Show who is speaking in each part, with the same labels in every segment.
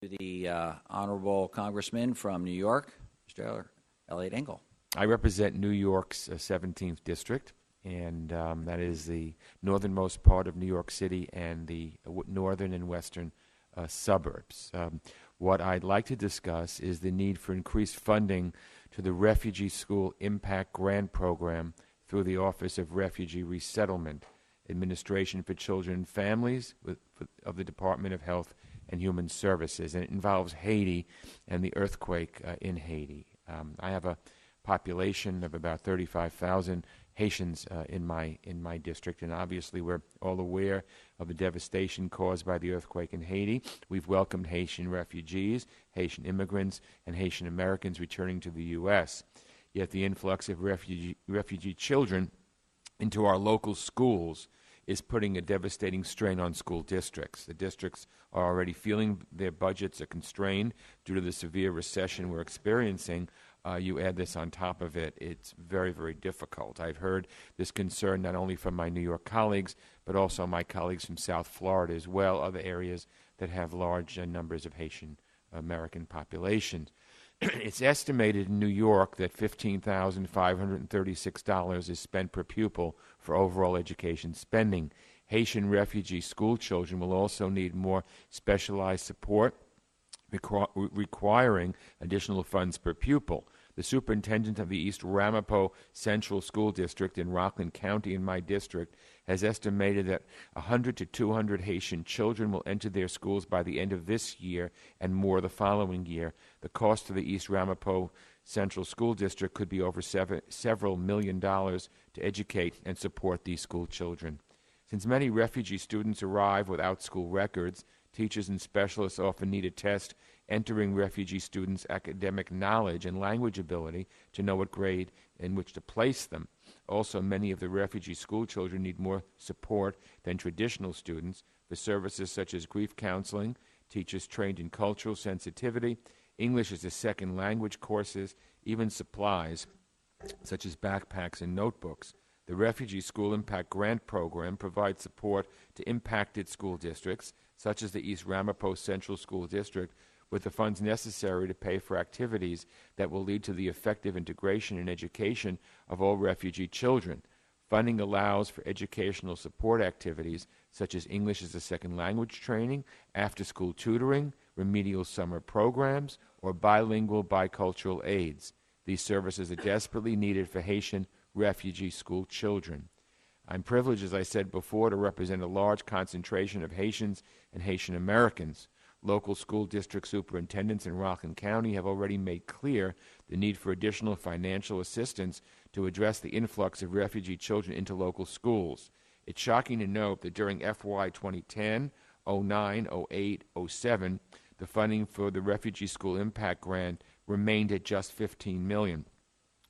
Speaker 1: The Honorable Congressman from New York, Mr. Eliot Engel.
Speaker 2: I represent New York's 17th District, and that is the northernmost part of New York City and the northern and western suburbs. What I'd like to discuss is the need for increased funding to the Refugee School Impact Grant Program through the Office of Refugee Resettlement, Administration for Children and Families of the Department of Health and Human Services, and it involves Haiti and the earthquake in Haiti. I have a population of about 35,000 Haitians in my district, and obviously we're all aware of the devastation caused by the earthquake in Haiti. We've welcomed Haitian refugees, Haitian immigrants, and Haitian Americans returning to the U.S. Yet the influx of refugee children into our local schools is putting a devastating strain on school districts. The districts are already feeling their budgets are constrained due to the severe recession we're experiencing. You add this on top of it, it's very, very difficult. I've heard this concern not only from my New York colleagues, but also my colleagues from South Florida as well, other areas that have large numbers of Haitian American populations. It's estimated in New York that $15,536 is spent per pupil for overall education spending. Haitian refugee school children will also need more specialized support, requiring additional funds per pupil. The superintendent of the East Ramapo Central School District in Rockland County in my district has estimated that 100 to 200 Haitian children will enter their schools by the end of this year and more the following year. The cost of the East Ramapo Central School District could be over several $million to educate and support these school children. Since many refugee students arrive without school records, teachers and specialists often need a test entering refugee students' academic knowledge and language ability to know what grade in which to place them. Also, many of the refugee school children need more support than traditional students for services such as grief counseling, teachers trained in cultural sensitivity, English as a second language courses, even supplies such as backpacks and notebooks. The Refugee School Impact Grant Program provides support to impacted school districts, such as the East Ramapo Central School District, with the funds necessary to pay for activities that will lead to the effective integration and education of all refugee children. Funding allows for educational support activities such as English as a second language training, after-school tutoring, remedial summer programs, or bilingual bicultural aids. These services are desperately needed for Haitian refugee school children. I'm privileged, as I said before, to represent a large concentration of Haitians and Haitian Americans. Local school district superintendents in Rockland County have already made clear the need for additional financial assistance to address the influx of refugee children into local schools. It's shocking to note that during FY 2010, 09, 08, 07, the funding for the Refugee School Impact Grant remained at just $15 million.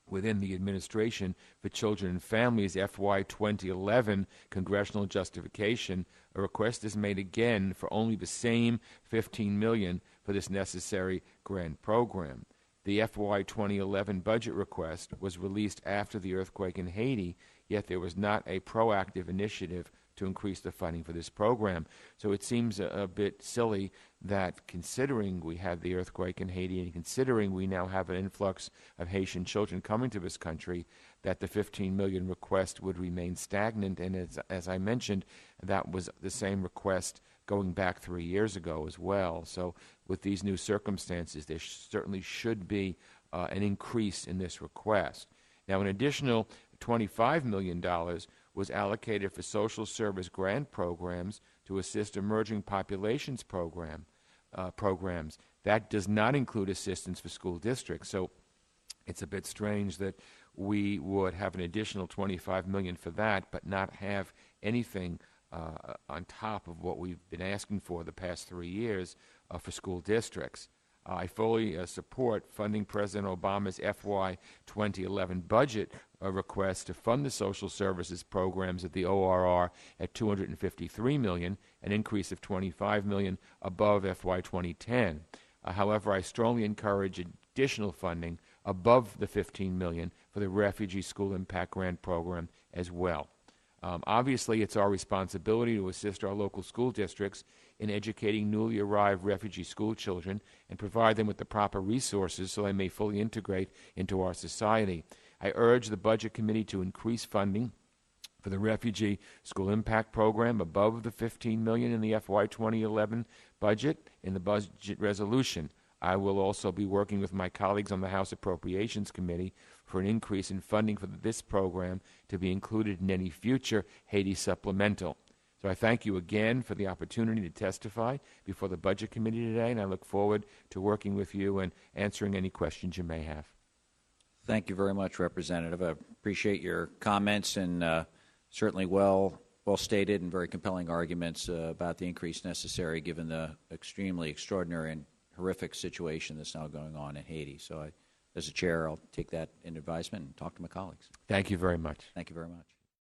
Speaker 2: Within the Administration for Children and Families FY 2011 congressional justification, a request is made again for only the same $15 million for this necessary grant program. The FY 2011 budget request was released after the earthquake in Haiti, yet there was not a proactive initiative to increase the funding for this program. So it seems a bit silly that, considering we had the earthquake in Haiti and considering we now have an influx of Haitian children coming to this country, that the $15 million request would remain stagnant. And as I mentioned, that was the same request going back 3 years ago as well. So with these new circumstances, there certainly should be an increase in this request. Now, an additional $25 million was allocated for social service grant programs to assist emerging populations programs. That does not include assistance for school districts. So it's a bit strange that we would have an additional $25 million for that, but not have anything on top of what we've been asking for the past 3 years for school districts. I fully support funding President Obama's FY 2011 budget request to fund the social services programs at the ORR at $253 million, an increase of $25 million above FY 2010. However, I strongly encourage additional funding above the $15 million for the Refugee School Impact Grant Program as well. Obviously, it's our responsibility to assist our local school districts in educating newly arrived refugee school children and provide them with the proper resources so they may fully integrate into our society. I urge the Budget Committee to increase funding for the Refugee School Impact Program above the $15 million in the FY 2011 budget in the budget resolution. I will also be working with my colleagues on the House Appropriations Committee for an increase in funding for this program to be included in any future Haiti supplemental. So I thank you again for the opportunity to testify before the Budget Committee today, and I look forward to working with you and answering any questions you may have.
Speaker 1: Thank you very much, Representative. I appreciate your comments and certainly well stated and very compelling arguments about the increase necessary given the extremely extraordinary and horrific situation that's now going on in Haiti. So as a chair, I'll take that into advisement and talk to my colleagues.
Speaker 2: Thank you very much.
Speaker 1: Thank you very much.